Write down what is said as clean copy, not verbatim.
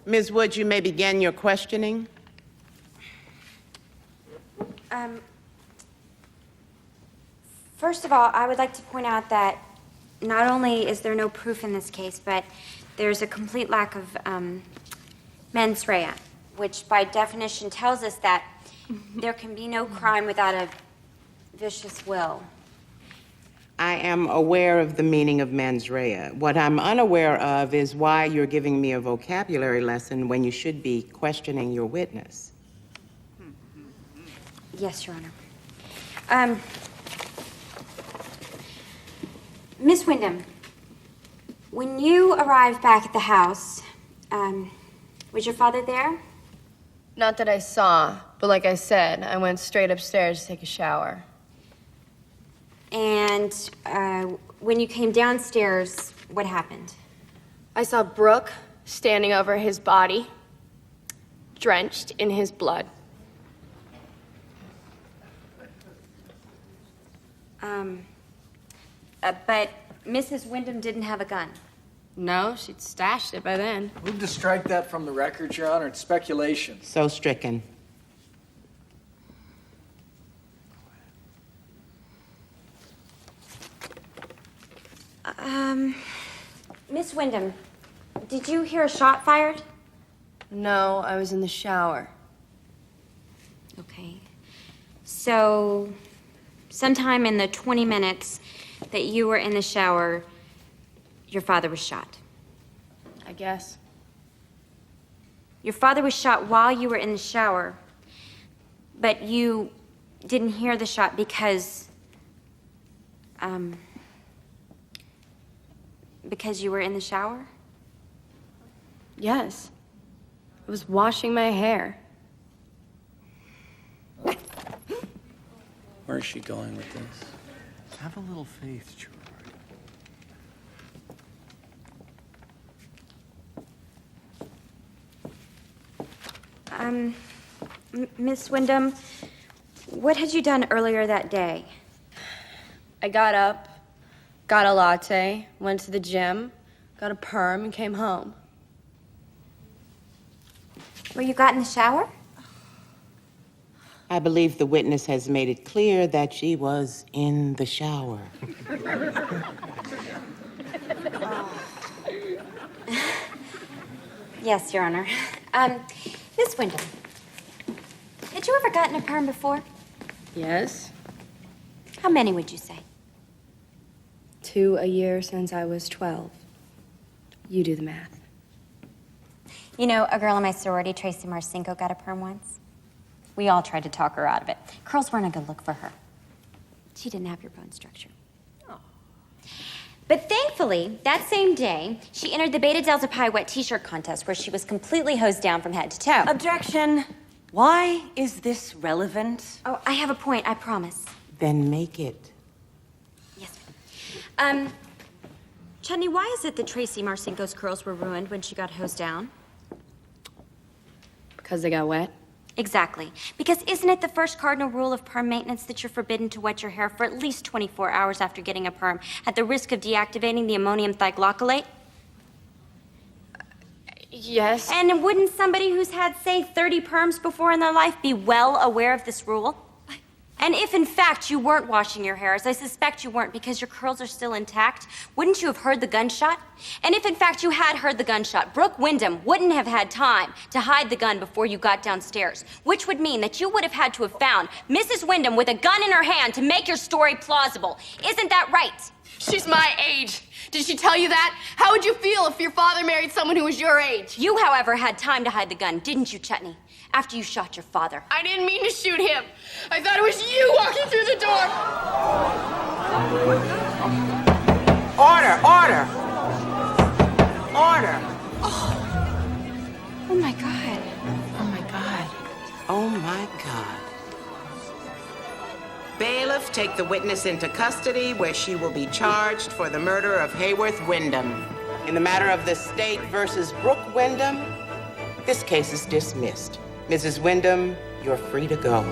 Ms. Woods, you may begin your questioning. First of all, I would like to point out that not only is there no proof in this case, but there's a complete lack of mens rea, which by definition tells us that there can be no crime without a vicious will. I am aware of the meaning of mens rea. What I'm unaware of is why you're giving me a vocabulary lesson when you should be questioning your witness. Yes, Your Honor. Miss Wyndham, when you arrived back at the house, was your father there? Not that I saw, but like I said, I went straight upstairs to take a shower. And when you came downstairs, what happened? I saw Brooke standing over his body, drenched in his blood. But Mrs. Wyndham didn't have a gun. No, she'd stashed it by then. Move to strike that from the record, Your Honor. It's speculation. So stricken. Miss Wyndham, did you hear a shot fired? No, I was in the shower. Okay. So, sometime in the 20 minutes that you were in the shower, your father was shot. I guess. Your father was shot while you were in the shower, but you didn't hear the shot because you were in the shower? Yes. I was washing my hair. Where is she going with this? Have a little faith, George. Miss Wyndham, what had you done earlier that day? I got up, got a latte, went to the gym, got a perm, and came home. Well, you got in the shower? I believe the witness has made it clear that she was in the shower. Yes, Your Honor. Miss Wyndham, had you ever gotten a perm before? Yes. How many would you say? 2 a year since I was 12. You do the math. You know, a girl in my sorority, Tracy Marcinko, got a perm once. We all tried to talk her out of it. Curls weren't a good look for her. She didn't have your bone structure. Oh. But thankfully, that same day, she entered the Beta Delta Pi wet t-shirt contest where she was completely hosed down from head to toe. Objection. Why is this relevant? Oh, I have a point, I promise. Then make it. Yes, ma'am. Chutney, why is it that Tracy Marcinko's curls were ruined when she got hosed down? Because they got wet? Exactly. Because isn't it the first cardinal rule of perm maintenance that you're forbidden to wet your hair for at least 24 hours after getting a perm at the risk of deactivating the ammonium thioglycolate? Yes. And wouldn't somebody who's had, say, 30 perms before in their life be well aware of this rule? And if, in fact, you weren't washing your hair, as I suspect you weren't because your curls are still intact, wouldn't you have heard the gunshot? And if, in fact, you had heard the gunshot, Brooke Wyndham wouldn't have had time to hide the gun before you got downstairs, which would mean that you would have had to have found Mrs. Wyndham with a gun in her hand to make your story plausible. Isn't that right? She's my age. Did she tell you that? How would you feel if your father married someone who was your age? You, however, had time to hide the gun, didn't you, Chutney? After you shot your father. I didn't mean to shoot him. I thought it was you walking through the door. Order, order! Order! Oh my God. Oh my God. Oh my God. Bailiff, take the witness into custody where she will be charged for the murder of Hayworth Wyndham. In the matter of the state versus Brooke Wyndham, this case is dismissed. Mrs. Wyndham, you're free to go.